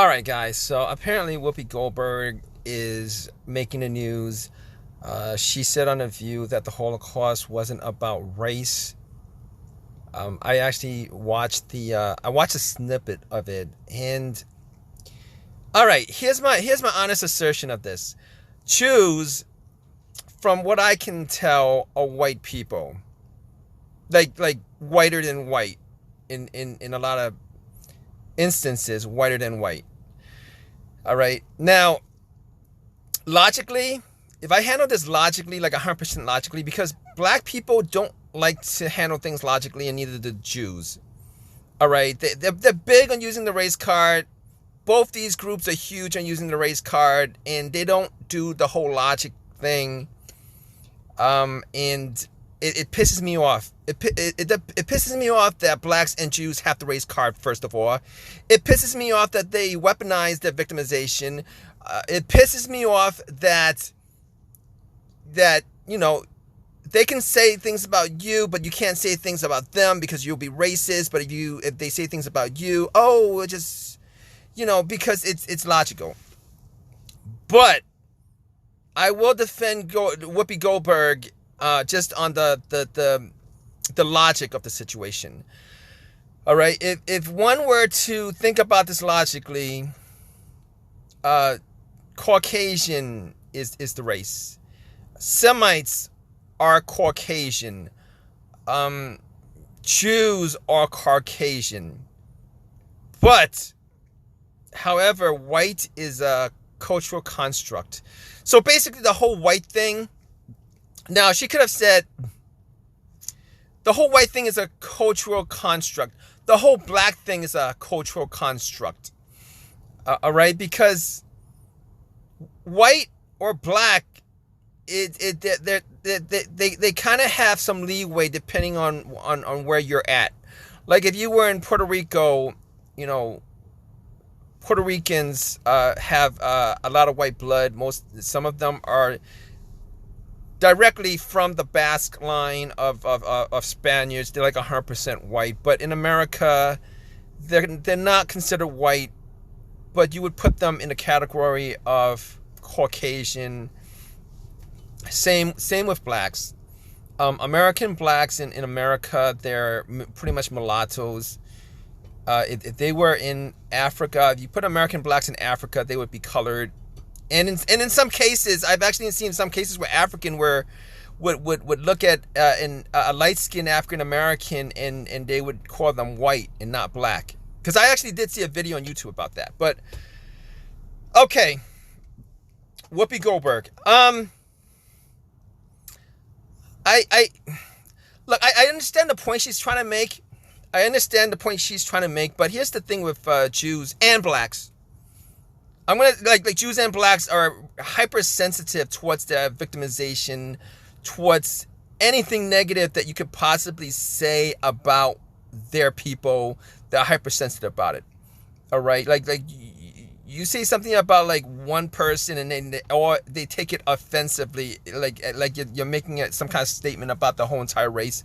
All right, guys. So apparently, Whoopi Goldberg is making the news. She said on The View that the Holocaust wasn't about race. I actually watched I watched a snippet of it, and all right, here's my honest assertion of this. Jews, from what I can tell, are white people, like whiter than white, in a lot of instances, whiter than white. All right, now logically, if I handle this logically, like 100% logically, because black people don't like to handle things logically, and neither do Jews. All right, they're big on using the race card. Both these groups are huge on using the race card, and they don't do the whole logic thing. And it pisses me off. It pisses me off that blacks and Jews have the race card, first of all. It pisses me off that they weaponize their victimization. It pisses me off that they can say things about you, but you can't say things about them because you'll be racist. But if they say things about you, it just, because it's logical. But I will defend Whoopi Goldberg just on the logic of the situation. All right, if one were to think about this logically, Caucasian is the race. Semites are Caucasian. Jews are Caucasian. But, however, white is a cultural construct. So basically the whole white thing, now she could have said the whole white thing is a cultural construct. The whole black thing is a cultural construct. All right, because white or black, they kind of have some leeway depending on where you're at. Like if you were in Puerto Rico, Puerto Ricans have a lot of white blood. Some of them are directly from the Basque line of Spaniards. They're like 100% white. But in America, they're not considered white, but you would put them in the category of Caucasian. Same with blacks. American blacks in America, they're pretty much mulattoes. If they were in Africa, if you put American blacks in Africa, they would be colored. And in some cases, I've actually seen some cases where African would look at a light-skinned African American and they would call them white and not black. Because I actually did see a video on YouTube about that. But okay, Whoopi Goldberg. I understand the point she's trying to make. But here's the thing with Jews and blacks. I'm gonna like Jews and blacks are hypersensitive towards their victimization, towards anything negative that you could possibly say about their people. They're hypersensitive about it. All right, like you say something about like one person and then they take it offensively, like you're making some kind of statement about the whole entire race.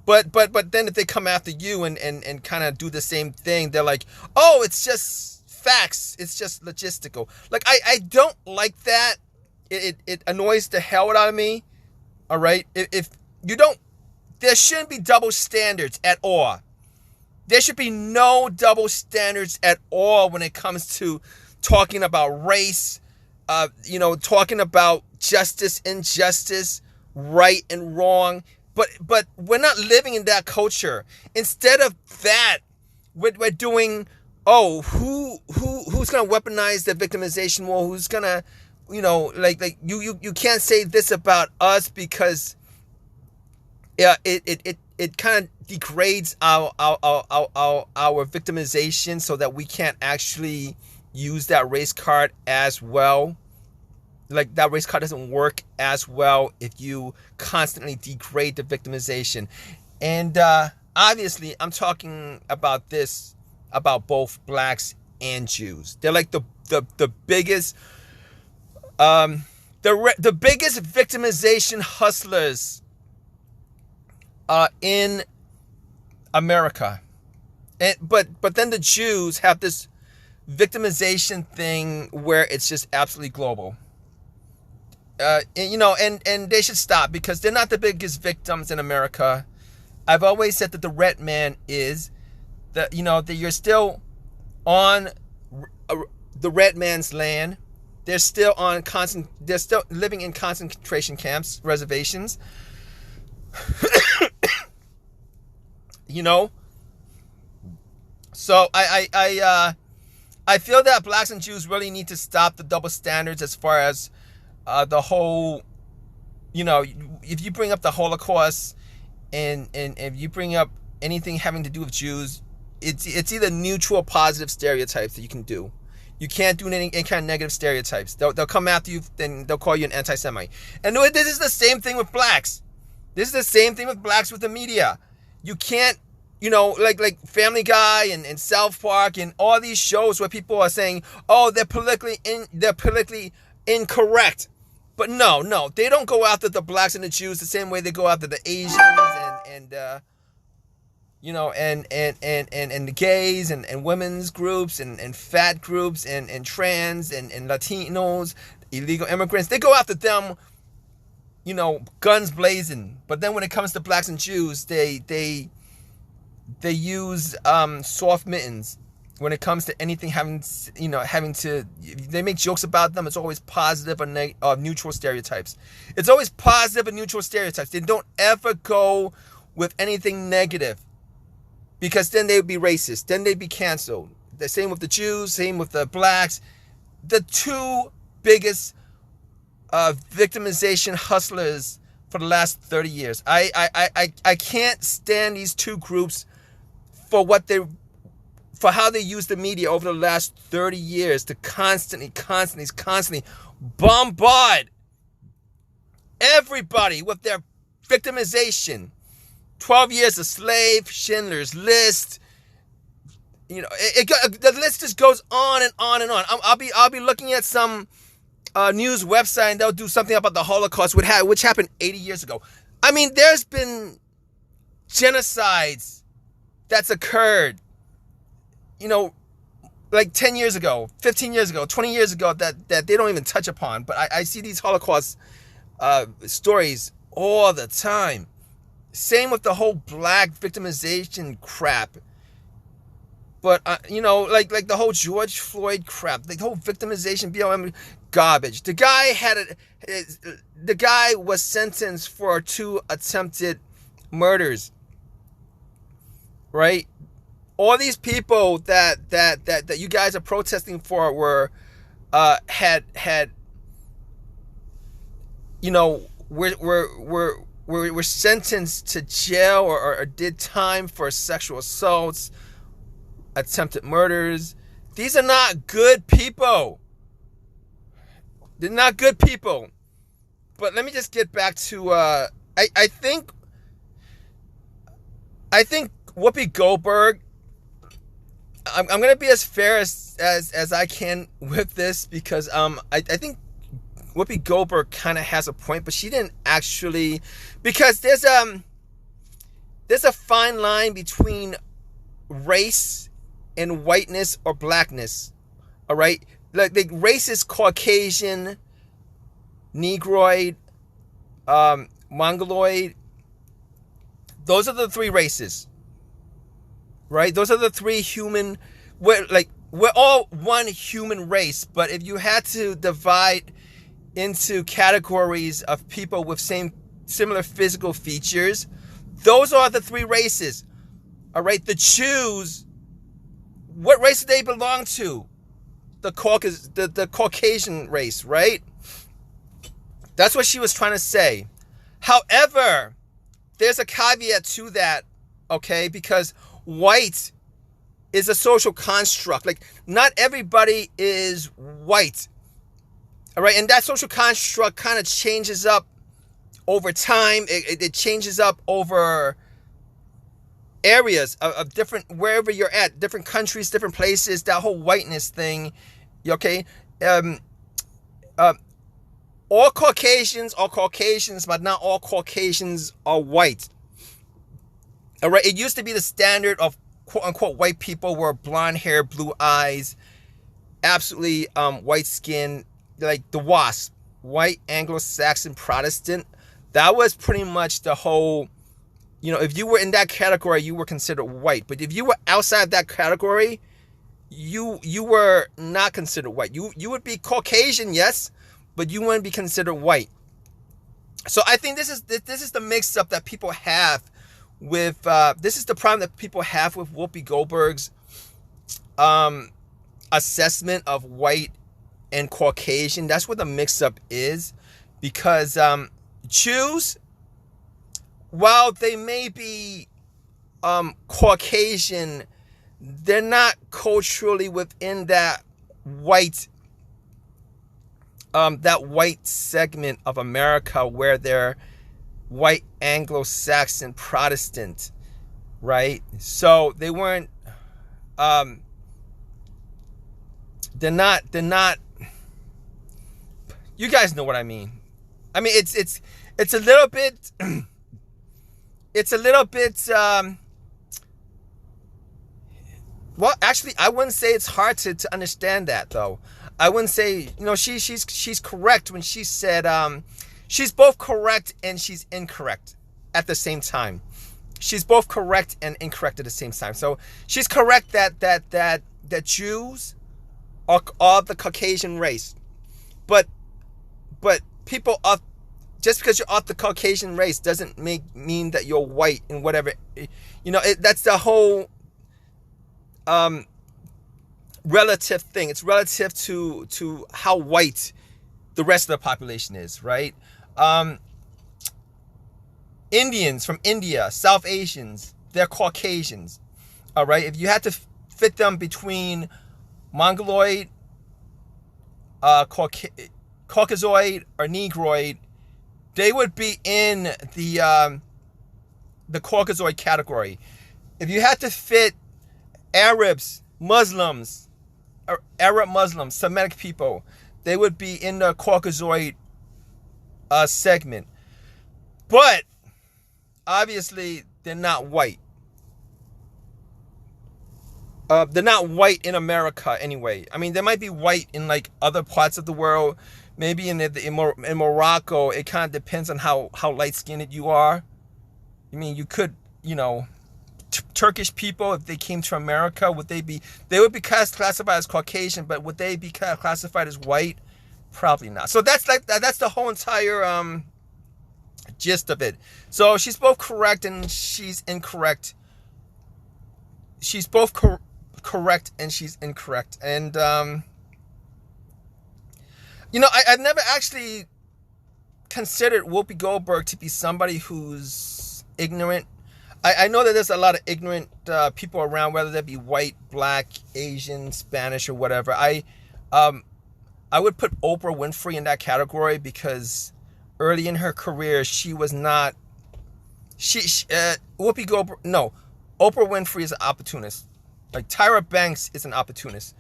But then if they come after you and kind of do the same thing, they're like, oh, it's just facts. It's just logistical. Like, I don't like that. It annoys the hell out of me. All right. If you don't, there shouldn't be double standards at all. There should be no double standards at all when it comes to talking about race, talking about justice, injustice, right and wrong. But we're not living in that culture. Instead of that, we're doing, who's gonna weaponize the victimization more? Who's gonna, you can't say this about us because, yeah, it kind of degrades our victimization so that we can't actually use that race card as well. Like that race card doesn't work as well if you constantly degrade the victimization. And obviously I'm talking about this about both blacks and Jews. They're like the biggest the biggest victimization hustlers in America. But then the Jews have this victimization thing where it's just absolutely global. And they should stop, because they're not the biggest victims in America. I've always said that the red man is that you're still on the red man's land. They're still they're still living in concentration camps, reservations. So I feel that blacks and Jews really need to stop the double standards as far as the whole, if you bring up the Holocaust and if you bring up anything having to do with Jews, it's either neutral or positive stereotypes that you can do. You can't do any kind of negative stereotypes. They'll come after you, then they'll call you an anti-Semite. And this is the same thing with blacks. This is the same thing with blacks with the media. You can't, like Family Guy and South Park and all these shows where people are saying, oh, they're politically incorrect. But no, they don't go after the blacks and the Jews the same way they go after the Asians and the gays and women's groups and fat groups and trans and Latinos, illegal immigrants. They go after them, guns blazing. But then when it comes to blacks and Jews, they use soft mittens. When it comes to anything having to, they make jokes about them. It's always positive or neutral stereotypes. It's always positive and neutral stereotypes. They don't ever go with anything negative, because then they would be racist. Then they'd be canceled. The same with the Jews, same with the blacks. The two biggest victimization hustlers for the last 30 years. I can't stand these two groups for how they use the media over the last 30 years to constantly bombard everybody with their victimization. 12 Years a Slave, Schindler's List. The list just goes on and on and on. I'll be looking at some news website and they'll do something about the Holocaust, which happened 80 years ago. I mean, there's been genocides that's occurred, like 10 years ago, 15 years ago, 20 years ago that they don't even touch upon. But I see these Holocaust stories all the time. Same with the whole black victimization crap. But, like the whole George Floyd crap, the whole victimization, BLM garbage. The guy was sentenced for 2 attempted murders, right? All these people that you guys are protesting for were were sentenced to jail or did time for sexual assaults, attempted murders. These are not good people. They're not good people. But let me just get back to I think Whoopi Goldberg, I'm gonna be as fair as I can with this, because I think Whoopi Goldberg kind of has a point, but she didn't actually, because there's a fine line between race and whiteness or blackness. All right, like the race is Caucasian, Negroid, Mongoloid. Those are the 3 races, right? Those are the 3 human. We're all one human race, but if you had to divide into categories of people with similar physical features, those are the 3 races. All right, the Jews, what race do they belong to? The Caucasian race, right? That's what she was trying to say. However, there's a caveat to that, okay? Because white is a social construct. Like, not everybody is white. All right, and that social construct kind of changes up over time. It changes up over areas of different, wherever you're at, different countries, different places, that whole whiteness thing, okay? All Caucasians are Caucasians, but not all Caucasians are white. All right, it used to be the standard of quote unquote white people were blonde hair, blue eyes, absolutely white skin, like the WASP, white Anglo-Saxon Protestant. That was pretty much the whole, if you were in that category, you were considered white. But if you were outside that category, you were not considered white. You would be Caucasian, yes, but you wouldn't be considered white. So I think this is the mix-up that people have with this is the problem that people have with Whoopi Goldberg's assessment of white and Caucasian. That's what the mix-up is, because Jews, while they may be Caucasian, they're not culturally within that white segment of America where they're white Anglo-Saxon Protestant, right? So they weren't they're not you guys know what I mean. I mean, it's a little bit well, actually, I wouldn't say it's hard to understand that, though. I wouldn't say, she's correct when she said she's both correct and she's incorrect at the same time. She's both correct and incorrect at the same time. So she's correct that Jews are of the Caucasian race, but people of, just because you're of the Caucasian race doesn't mean that you're white and whatever. That's the whole relative thing. It's relative to how white the rest of the population is, right? Indians from India, South Asians, they're Caucasians, all right? If you had to fit them between Mongoloid, Caucasoid, or Negroid, they would be in the Caucasoid category. If you had to fit Arabs, Muslims, or Arab Muslims, Semitic people, they would be in the Caucasoid segment. But obviously, they're not white. They're not white in America anyway. I mean, they might be white in like other parts of the world. Maybe in Morocco, it kind of depends on how light-skinned you are. I mean, you could, Turkish people, if they came to America, they would be classified as Caucasian, but would they be classified as white? Probably not. So that's the whole entire gist of it. So she's both correct and she's incorrect. She's both correct and she's incorrect. And I've never actually considered Whoopi Goldberg to be somebody who's ignorant. I know that there's a lot of ignorant people around, whether they be white, black, Asian, Spanish, or whatever. I would put Oprah Winfrey in that category because early in her career, she was not. Whoopi Goldberg. No, Oprah Winfrey is an opportunist. Like Tyra Banks is an opportunist.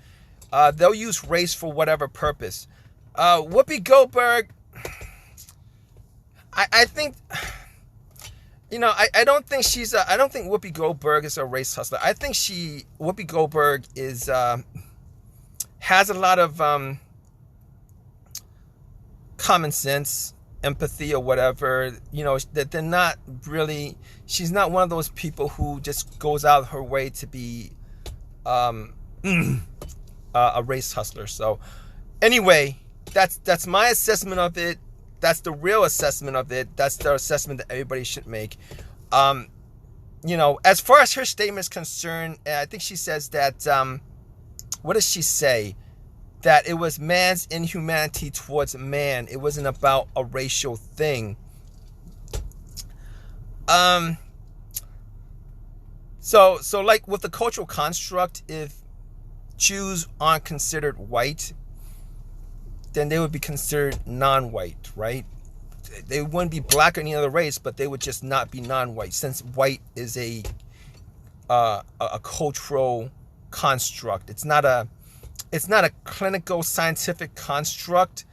They'll use race for whatever purpose. Whoopi Goldberg, I think, I don't think I don't think Whoopi Goldberg is a race hustler. I think Whoopi Goldberg is, has a lot of, common sense, empathy, or whatever, that they're not really, she's not one of those people who just goes out of her way to be, a race hustler. So anyway, that's my assessment of it. That's the real assessment of it. That's the assessment that everybody should make. As far as her statement is concerned, I think she says that, what does she say? That it was man's inhumanity towards man. It wasn't about a racial thing. So like with the cultural construct, if Jews aren't considered white, then they would be considered non-white, right? They wouldn't be black or any other race, but they would just not be non-white, since white is a cultural construct. It's not a clinical scientific construct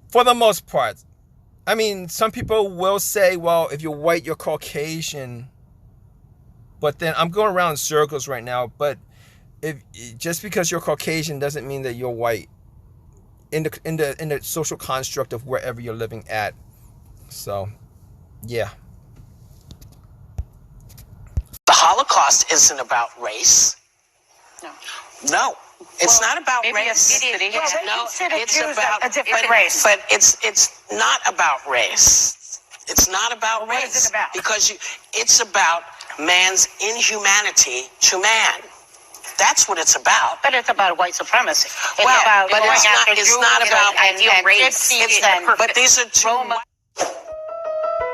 for the most part. I mean, some people will say, well, if you're white, you're Caucasian. But then I'm going around in circles right now. But if just because you're Caucasian doesn't mean that you're white in the social construct of wherever you're living at. So, yeah. The Holocaust isn't about race. No, it's not about race. No, it's about a different race. But it's not about race. It's not about race. What is it about? Because it's about man's inhumanity to man. That's what it's about. But it's about white supremacy. It's not about ideal race. But these are two.